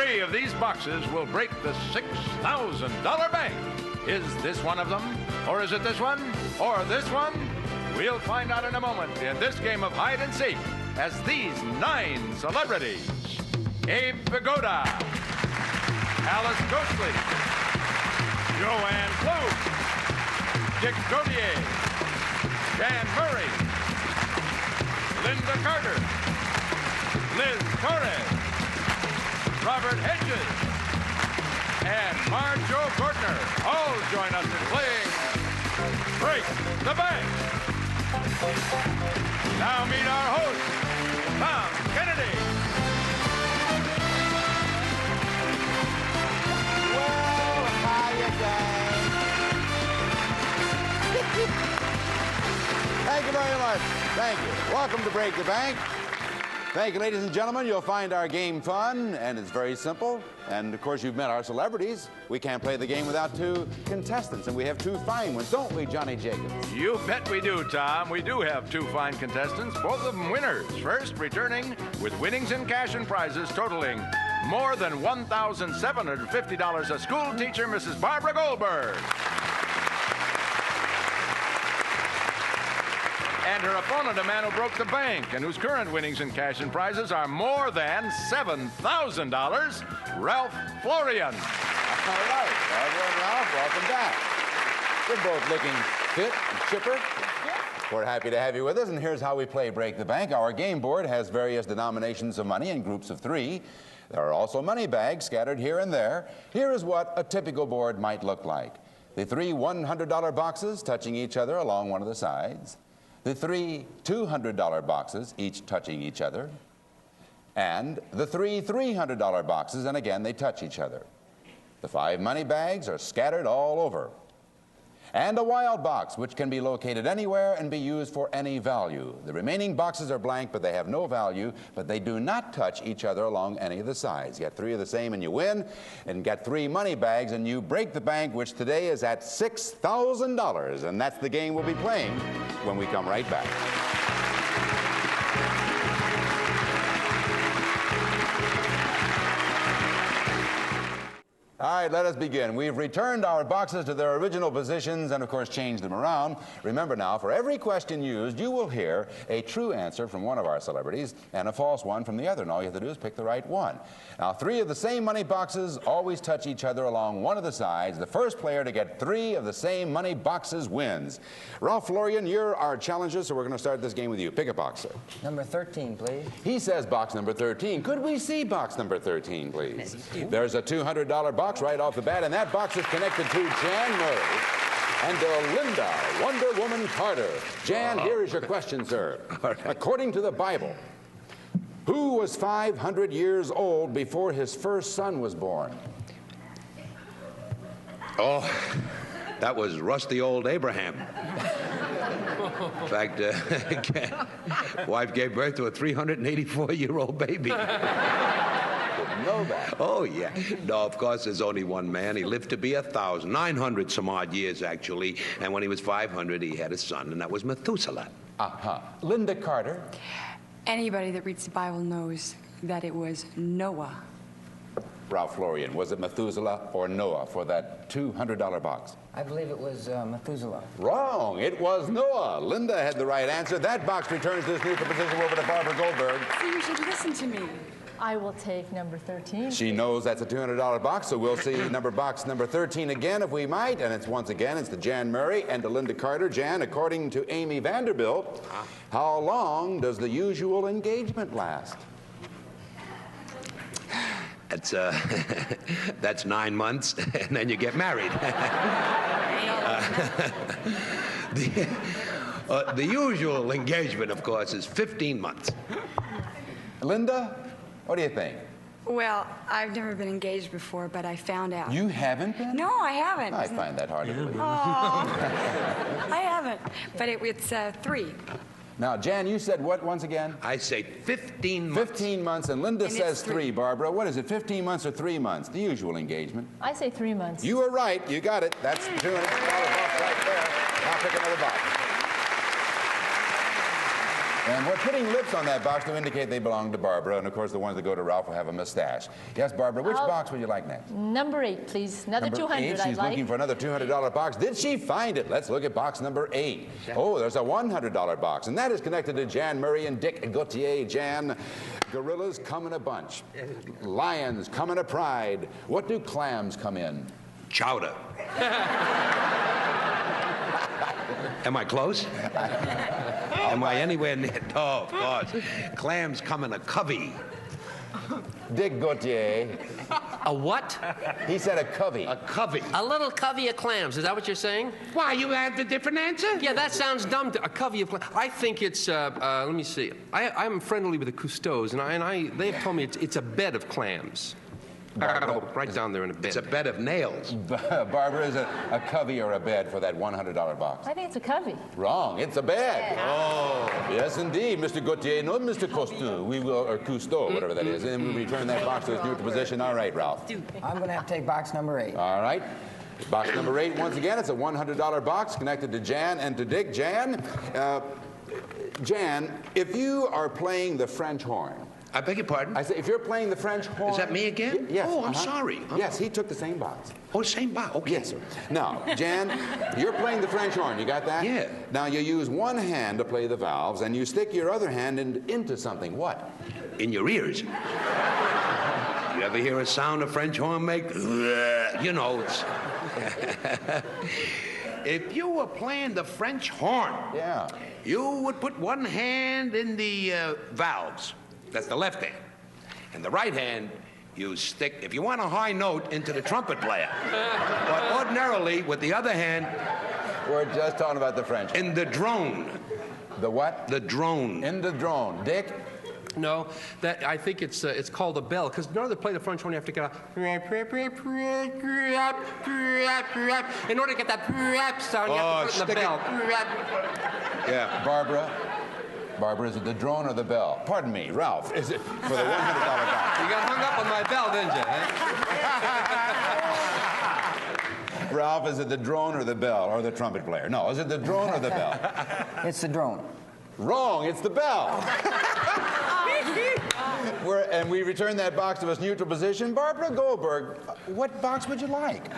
3 of these boxes will break the $6,000 bank. Is this one of them? Or is it this one? Or this one? We'll find out in a moment in this game of hide and seek as these 9 celebrities: Abe Vigoda, Alice Ghostley, Joanne Klug, Dick Gautier, Jan Murray, Linda Carter, Liz Torres, Robert Hedges, and Marjo Gortner all join us in playing Break the Bank. Now meet our host, Tom Kennedy. Well, hiya, gang. Thank you very much. Thank you. Welcome to Break the Bank. Thank you, ladies and gentlemen. You'll find our game fun, and it's very simple. And, of course, you've met our celebrities. We can't play the game without 2 contestants, and we have 2 fine ones, don't we, Johnny Jacobs? You bet we do, Tom. We do have 2 fine contestants, both of them winners. First, returning with winnings in cash and prizes totaling more than $1,750, a school teacher, Mrs. Barbara Goldberg. And her opponent, a man who broke the bank and whose current winnings in cash and prizes are more than $7,000, Ralph Florian. All right. Barbara and Ralph, welcome back. You're both looking fit and chipper. We're happy to have you with us, and here's how we play Break the Bank. Our game board has various denominations of money in groups of 3. There are also money bags scattered here and there. Here is what a typical board might look like. The 3 $100 boxes touching each other along one of the sides. The 3 $200 boxes, each touching each other, and the 3 $300 boxes, and again, they touch each other. The 5 money bags are scattered all over. And a wild box, which can be located anywhere and be used for any value. The remaining boxes are blank, but they have no value, but they do not touch each other along any of the sides. Get 3 of the same and you win, and get 3 money bags and you break the bank, which today is at $6,000. And that's the game we'll be playing when we come right back. All right, let us begin. We've returned our boxes to their original positions and, of course, changed them around. Remember now, for every question used, you will hear a true answer from one of our celebrities and a false one from the other. And all you have to do is pick the right one. Now, 3 of the same money boxes always touch each other along one of the sides. The first player to get 3 of the same money boxes wins. Ralph Florian, you're our challenger, so we're going to start this game with you. Pick a box, sir. Number 13, please. He says box number 13. Could we see box number 13, please? There's a $200 box right off the bat, and that box is connected to Jan Murray and Linda Wonder Woman Carter. Jan, here is your question, sir. Right. According to the Bible, who was 500 years old before his first son was born? Oh, that was rusty old Abraham. In fact, wife gave birth to a 384-year-old baby. Know that. Oh, yeah. No, of course, there's only one man. He lived to be 1,000, 900 some odd years, actually. And when he was 500, he had a son, and that was Methuselah. Linda Carter. Anybody that reads the Bible knows that it was Noah. Ralph Florian, was it Methuselah or Noah for that $200 box? I believe it was Methuselah. Wrong. It was Noah. Linda had the right answer. That box returns this neutral position over to Barbara Goldberg. So you should listen to me. I will take number 13. She knows that's a $200 box, so we'll see box number 13 again, if we might. And it's once again, it's to Jan Murray and to Linda Carter. Jan, according to Amy Vanderbilt, how long does the usual engagement last? That's 9 months, and then you get married. The usual engagement, of course, is 15 months. Linda, what do you think? Well, I've never been engaged before, but I found out. You haven't been? No, I haven't. I find that hard to believe. Oh, I haven't. But it's 3. Now, Jan, you said what once again? I say 15 months. 15 months, and Linda says 3. 3. Barbara, what is it, 15 months or 3 months? The usual engagement. I say 3 months. You were right. You got it. That's the $200 box right there. Now pick another box. And we're putting lips on that box to indicate they belong to Barbara. And, of course, the ones that go to Ralph will have a mustache. Yes, Barbara, which box would you like next? Number 8, please. Another Number 200, 8, I'd she's like. looking for another $200 box. Did she find it? Let's look at box number 8. Oh, there's a $100 box, and that is connected to Jan Murray and Dick Gautier. Jan, gorillas come in a bunch. Lions come in a pride. What do clams come in? Chowder. Am I close? Am I anywhere near? Oh, of course. Clams come in a covey. Dick Gautier. A what? He said a covey. A covey. A little covey of clams. Is that what you're saying? Why, you have a different answer? Yeah, that sounds dumb. A covey of clams. I think it's. Let me see. I'm friendly with the Cousteaus, and they've told me it's a bed of clams. Right down there in a bed. It's a bed of nails. Barbara, is it a covey or a bed for that $100 box? I think it's a covey. Wrong. It's a bed. Oh. Yes, indeed, Mr. Gautier. No, Mr. Cousteau. We will, or Cousteau, whatever that is. And we'll return that box to its neutral position. All right, Ralph. I'm going to have to take box number 8. All right. Box number 8, once again, it's a $100 box connected to Jan and to Dick. Jan, if you are playing the French horn. I beg your pardon? I say, if you're playing the French horn. Is that me again? Yes. Oh, I'm sorry. Yes, he took the same box. Oh, same box. Okay. Yes, sir. Now, Jan, you're playing the French horn. You got that? Yeah. Now, you use one hand to play the valves, and you stick your other hand into something. What? In your ears. You ever hear a sound a French horn make? You know, it's... If you were playing the French horn, Yeah. you would put one hand in the valves. That's the left hand. And the right hand, you stick, if you want a high note, into the trumpet player. But ordinarily, with the other hand, We're just talking about the French. in the drone. The what? The drone. In the drone. Dick? No, that I think it's called a bell, because in order to play the French horn, you have to get a. In order to get that sound, you have to put in the stick bell. Yeah. Barbara, is it the drone or the bell? Pardon me, Ralph, is it for the $100 box? You got hung up on my bell, didn't you? Ralph, is it the drone or the bell or the trumpet player? No, is it the drone or the bell? It's the drone. Wrong, it's the bell. And we return that box to its neutral position. Barbara Goldberg, what box would you like?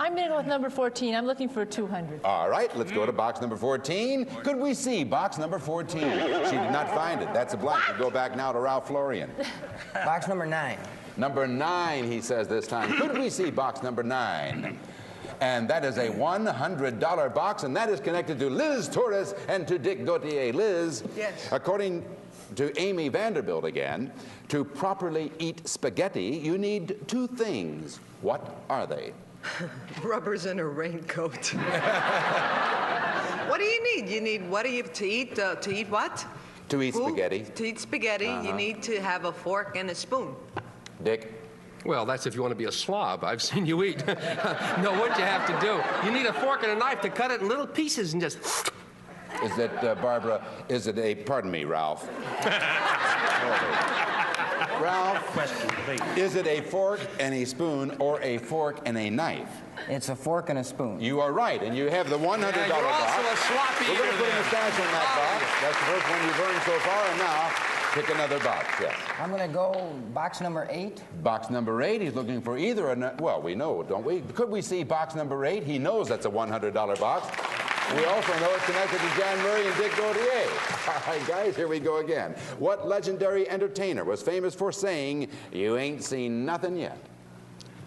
I'm going to go with number 14. I'm looking for 200. All right, let's go to box number 14. Could we see box number 14? She did not find it. That's a blank. We go back now to Ralph Florian. Box number 9. Number 9, he says this time. Could we see box number 9? And that is a $100 box, and that is connected to Liz Torres and to Dick Gautier. Liz, yes. According to Amy Vanderbilt again, to properly eat spaghetti, you need 2 things. What are they? Rubbers and a raincoat. What do you need? You need what do you to eat what? To eat Food? spaghetti. To eat spaghetti, you need to have a fork and a spoon. Dick? Well, that's if you want to be a slob. I've seen you eat. No, what you have to do, you need a fork and a knife to cut it in little pieces and just... Is it, Barbara, is it a, pardon me, Ralph. Ralph, Question, please. is it a fork and a spoon or a fork and a knife? It's a fork and a spoon. You are right, and you have the $100 you're box. also a sloppy We're going to eater put a there. mustache on that box. That's the first one you've earned so far, and now pick another box, yes. I'm going to go box number 8. Box number 8, he's looking for either well, we know, don't we? Could we see box number 8? He knows that's a $100 box. We also know it's connected to Jan Murray and Dick Gautier. All right, guys, here we go again. What legendary entertainer was famous for saying, "You ain't seen nothing yet"?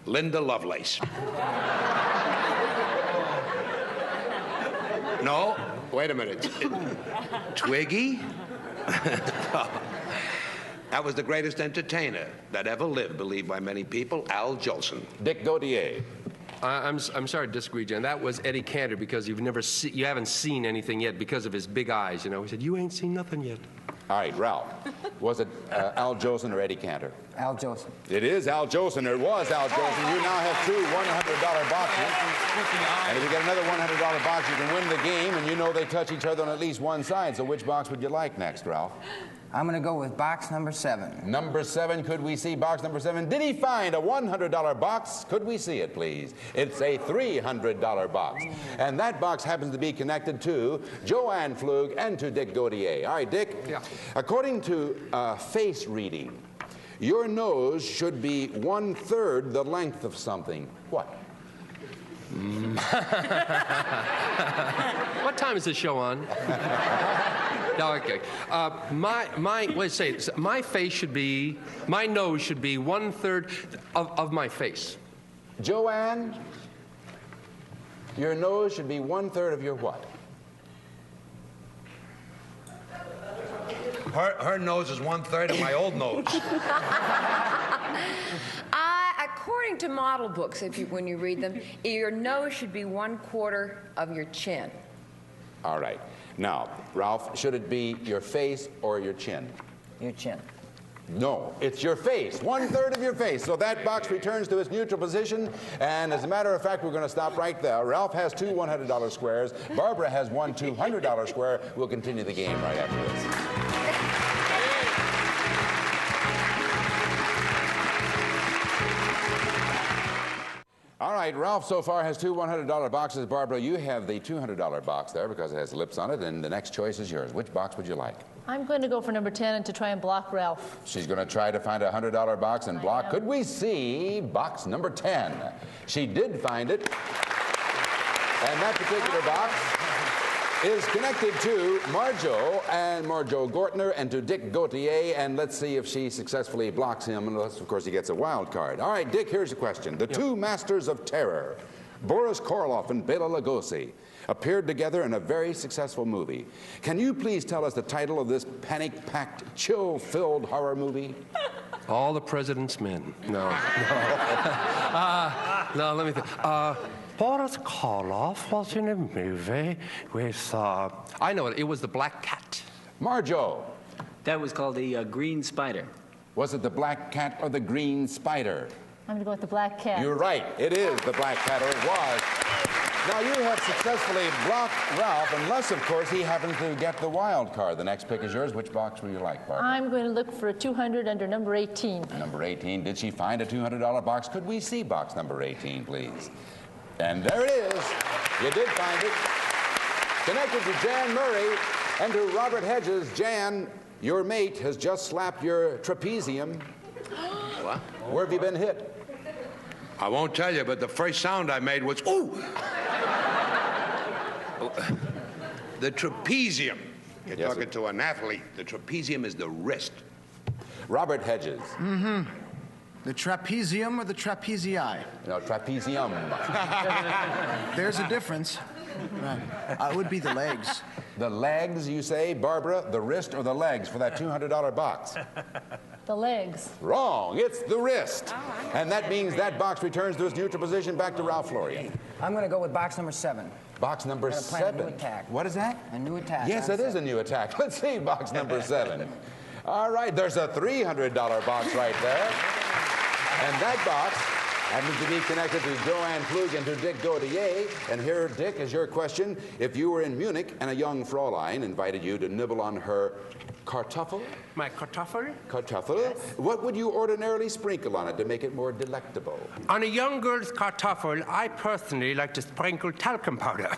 Linda Lovelace. No, wait a minute. Twiggy? That was the greatest entertainer that ever lived, believed by many people, Al Jolson. Dick Gautier. I'm sorry to disagree, Jen. That was Eddie Cantor, because you haven't seen anything yet because of his big eyes. You know, he said, "You ain't seen nothing yet." All right, Ralph. Was it Al Jolson or Eddie Cantor? Al Jolson. It is Al Jolson. It was Al Jolson. You now have 2 $100 boxes. And if you get another $100 box, you can win the game, and you know they touch each other on at least one side. So which box would you like next, Ralph? I'm going to go with box number 7. Number 7, could we see box number 7? Did he find a $100 box? Could we see it, please? It's a $300 box. And that box happens to be connected to Joanne Flug and to Dick Gautier. All right, Dick. Yeah. According to face reading, your nose should be 1/3 the length of something. What? What time is this show on? No, okay. My face should be, my nose should be 1/3 of my face. Joanne, your nose should be 1/3 of your what? Her nose is 1/3 of my old nose. According to model books, when you read them, your nose should be 1/4 of your chin. All right. Now, Ralph, should it be your face or your chin? Your chin. No, it's your face, 1/3 of your face. So that box returns to its neutral position, and as a matter of fact, we're going to stop right there. Ralph has 2 $100 squares. Barbara has 1 $200 square. We'll continue the game right after this. All right, Ralph so far has 2 $100 boxes. Barbara, you have the $200 box there because it has lips on it, and the next choice is yours. Which box would you like? I'm going to go for number 10 and to try and block Ralph. She's going to try to find a $100 box and block. Could we see box number 10? She did find it. And that particular box is connected to Marjo Gortner and to Dick Gautier, and let's see if she successfully blocks him, unless, of course, he gets a wild card. All right, Dick, here's a question. The two masters of terror, Boris Karloff and Bela Lugosi, appeared together in a very successful movie. Can you please tell us the title of this panic-packed, chill-filled horror movie? All the President's Men. No. No, let me think. Boris Karloff was in a movie with, I know it. It was The Black Cat. Marjo. That was called the Green Spider. Was it The Black Cat or The Green Spider? I'm going to go with the Black Cat. You're right. It is The Black Cat, or it was. Now, you have successfully blocked Ralph, unless, of course, he happens to get the wild card. The next pick is yours. Which box would you like, Barbara? I'm going to look for a 200 under number 18. Number 18. Did she find a $200 box? Could we see box number 18, please? And there it is. You did find it. Connected to Jan Murray and to Robert Hedges. Jan, your mate has just slapped your trapezium. What? Where have you been hit? I won't tell you, but the first sound I made was, ooh! The trapezium. You're talking to an athlete. The trapezium is the wrist. Robert Hedges. Mm-hmm. The trapezium or the trapezii? No, trapezium. There's a difference. Right. It would be the legs. The legs, you say, Barbara? The wrist or the legs for that $200 box? The legs. Wrong. It's the wrist. And that means that box returns to its neutral position back to Ralph Florian. I'm going to go with box number 7. Box number I'm gonna plan a 7. new attack. What is that? A new attack. Yes, it is a new attack. Let's see box number 7. All right, there's a $300 box right there. And that box happens to be connected to Joanne Flug and to Dick Gautier. And here, Dick, is your question. If you were in Munich and a young Fräulein invited you to nibble on her Kartoffel? My Kartoffel? Kartoffel? Yes. What would you ordinarily sprinkle on it to make it more delectable? On a young girl's Kartoffel, I personally like to sprinkle talcum powder.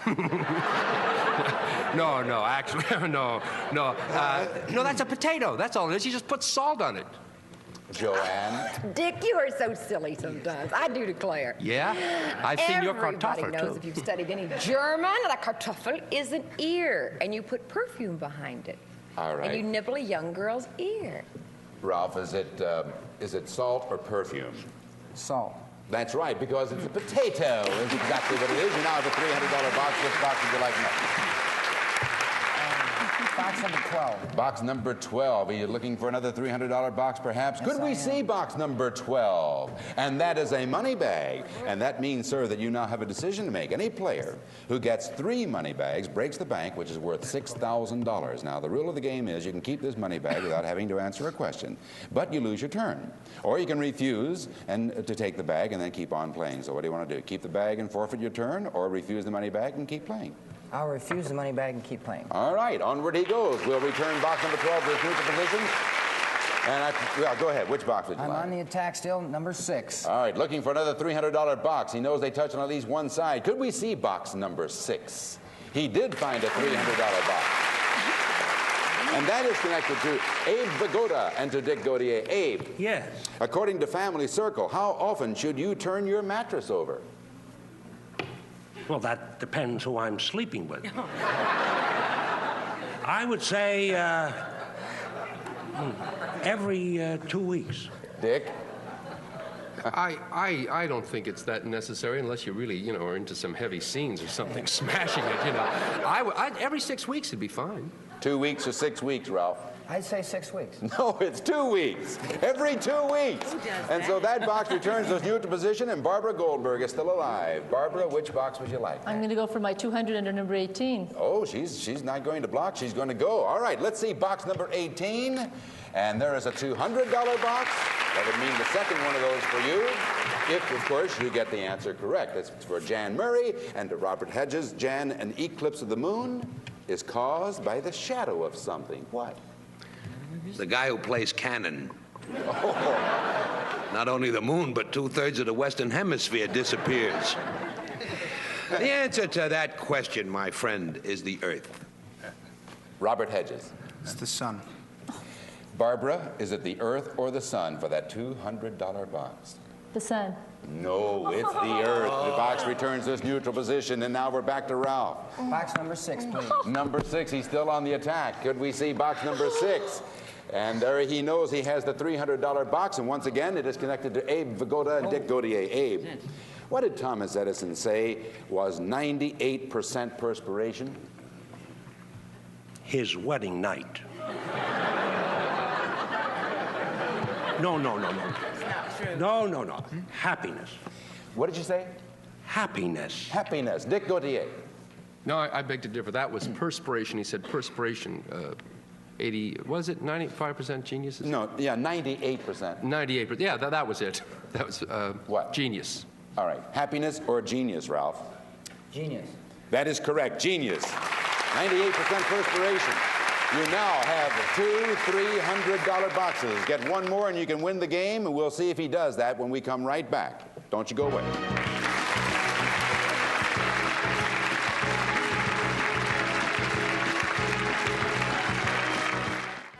No, actually, no. No, that's a potato. That's all it is. You just put salt on it. Joanne? Dick, you are so silly sometimes. I do declare. Yeah? I've seen your Kartoffel, Everybody knows too. if you've studied any German that a Kartoffel is an ear, and you put perfume behind it. All right. And you nibble a young girl's ear. Ralph, is it salt or perfume? Salt. That's right, because it's a potato is exactly what it is. You now have a $300 box. Which box would you like next? Box number 12. Box number 12. Are you looking for another $300 box, perhaps? Yes, Could we see box number 12? And that is a money bag. And that means, sir, that you now have a decision to make. Any player who gets 3 money bags breaks the bank, which is worth $6,000. Now, the rule of the game is you can keep this money bag without having to answer a question, but you lose your turn. Or you can refuse to take the bag and then keep on playing. So what do you want to do? Keep the bag and forfeit your turn, or refuse the money bag and keep playing? I'll refuse the money bag and keep playing. All right, onward he goes. We'll return box number 12 to its neutral position. And well, go ahead. Which box would you I'm like? on the attack still, number 6. All right, looking for another $300 box. He knows they touch on at least one side. Could we see box number 6? He did find a $300 box. And that is connected to Abe Vigoda and to Dick Gautier. Abe. Yes. According to Family Circle, how often should you turn your mattress over? Well, that depends who I'm sleeping with. I would say every 2 weeks. Dick? I don't think it's that necessary unless you really, you know, are into some heavy scenes or something, smashing it, you know. Every 6 weeks would be fine. 2 weeks or 6 weeks, Ralph? I'd say 6 weeks. No, it's 2 weeks. Every 2 weeks. And so that box returns to its neutral position, and Barbara Goldberg is still alive. Barbara, which box would you like? I'm going to go for my 200 under number 18. Oh, she's not going to block. She's going to go. All right, let's see box number 18. And there is a $200 box. That would mean the second one of those for you. If, of course, you get the answer correct. That's for Jan Murray and to Robert Hedges. Jan, an eclipse of the moon is caused by the shadow of something. What? The guy who plays cannon. Oh. Not only the moon, but 2/3 of the Western Hemisphere disappears. The answer to that question, my friend, is the Earth. Robert Hedges. It's the sun. Barbara, is it the Earth or the sun for that $200 box? The sun. No, it's the Earth. The box returns to its neutral position, and now we're back to Ralph. Box number 6, please. Number 6, he's still on the attack. Could we see box number 6? And there he knows he has the $300 box, and once again, it is connected to Abe Vigoda and Dick Gautier. Abe, what did Thomas Edison say was 98% perspiration? His wedding night. No. No. Happiness. What did you say? Happiness. Happiness. Dick Gautier. No, I beg to differ. That was perspiration. He said perspiration. 80, was it 95% geniuses? No, yeah, 98%. 98%. Yeah, that was it. That was what? Genius. All right. Happiness or genius, Ralph? Genius. That is correct. Genius. 98% perspiration. You now have two $300 boxes. Get one more and you can win the game, and we'll see if he does that when we come right back. Don't you go away.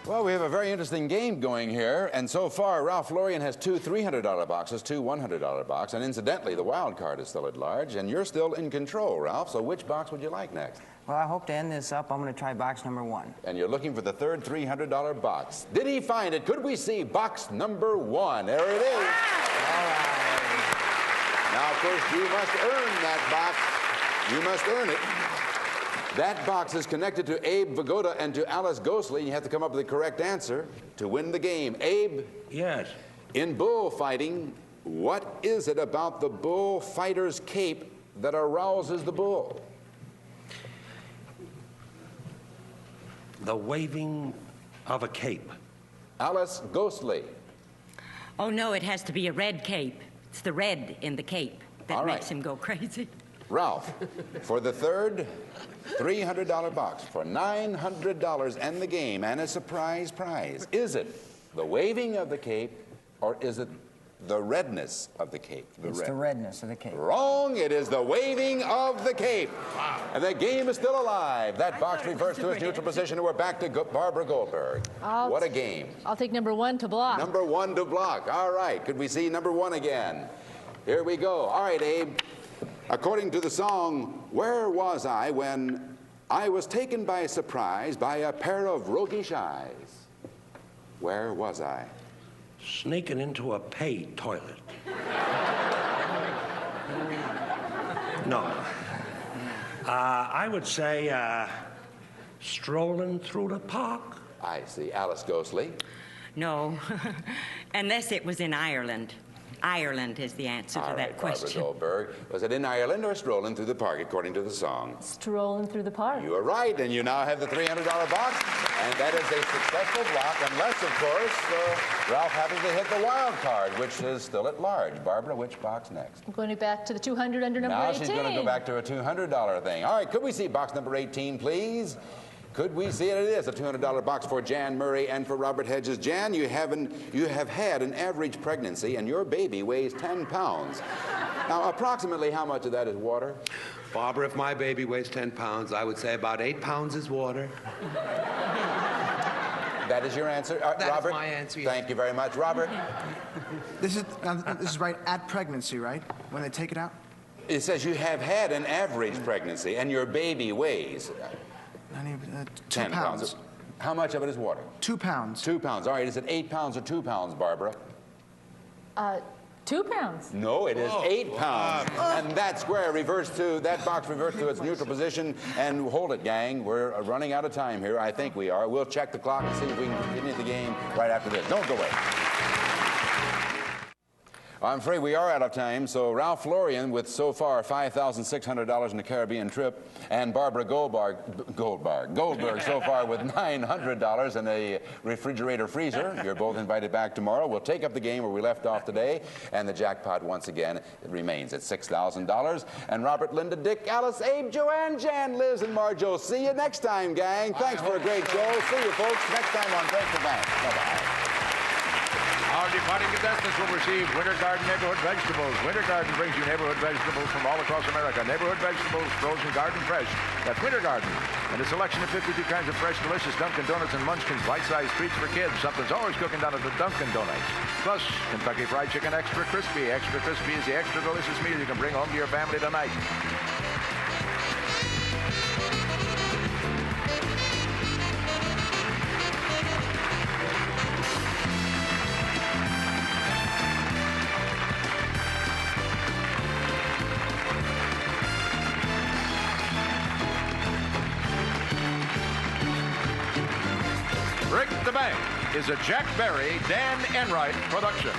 Well, we have a very interesting game going here, and so far, Ralph Lorian has two $300 boxes, two $100 boxes, and incidentally, the wild card is still at large, and you're still in control, Ralph, so which box would you like next? Well, I hope to end this up. I'm going to try box number 1. And you're looking for the third $300 box. Did he find it? Could we see box number 1? There it is. All right. Now, of course, you must earn that box. You must earn it. That box is connected to Abe Vigoda and to Alice Ghostly. You have to come up with the correct answer to win the game. Abe? Yes. In bullfighting, what is it about the bullfighter's cape that arouses the bull? The waving of a cape. Alice Ghostly. Oh, no, it has to be a red cape. It's the red in the cape that makes him go crazy. Ralph, for the third $300 box, for $900 and the game, and a surprise prize, is it the waving of the cape, or is it the redness of the cape? It's the redness of the cape. Wrong. It is the waving of the cape. Wow. And the game is still alive. That box reverts to its neutral position, and we're back to Barbara Goldberg. What a game. I'll take number 1 to block. Number 1 to block. All right. Could we see number 1 again? Here we go. All right, Abe. According to the song, where was I when I was taken by surprise by a pair of roguish eyes? Where was I? Sneaking into a paid toilet. No. I would say strolling through the park. I see. Alice Ghostly. No, unless it was in Ireland. Ireland is the answer to All that right, Barbara question. Goldberg. Was it in Ireland or strolling through the park, according to the song? Strolling through the park. You are right, and you now have the $300 box, and that is a successful block, unless, of course, Ralph happens to hit the wild card, which is still at large. Barbara, which box next? I'm going back to the 200 under number Now 18. she's going to go back to a $200 thing. All right, could we see box number 18, please? Could we see it? It is a $200 box for Jan Murray and for Robert Hedges. Jan, you have had an average pregnancy, and your baby weighs 10 pounds. Now, approximately how much of that is water? Barbara, if my baby weighs 10 pounds, I would say about 8 pounds is water. That is your answer? That Robert? is my answer, yes. Thank you very much. Robert? This is right at pregnancy, right? When they take it out? It says you have had an average pregnancy, and your baby weighs 10 pounds. How much of it is water? 2 pounds. 2 pounds. All right, is it 8 pounds or 2 pounds, Barbara? 2 pounds. No, it is 8 pounds. And that box reverts to its neutral position. And hold it, gang. We're running out of time here. I think we are. We'll check the clock and see if we can continue the game right after this. Don't go away. I'm afraid we are out of time, so Ralph Florian with so far $5,600 in the Caribbean trip, and Barbara Goldberg so far with $900 in a refrigerator freezer. You're both invited back tomorrow. We'll take up the game where we left off today, and the jackpot once again remains at $6,000. And Robert, Linda, Dick, Alice, Abe, Joanne, Jan, Liz, and Marjo. See you next time, gang. Thanks for a great show. See you, folks, next time on Break the Bank. Bye-bye. Our departing contestants will receive Winter Garden Neighborhood Vegetables. Winter Garden brings you neighborhood vegetables from all across America. Neighborhood vegetables, frozen, garden fresh. That's Winter Garden. And a selection of 52 kinds of fresh, delicious Dunkin' Donuts and Munchkins, bite-sized treats for kids. Something's always cooking down at the Dunkin' Donuts. Plus, Kentucky Fried Chicken Extra Crispy. Extra Crispy is the extra delicious meal you can bring home to your family tonight. Break the Bank is a Jack Barry, Dan Enright production.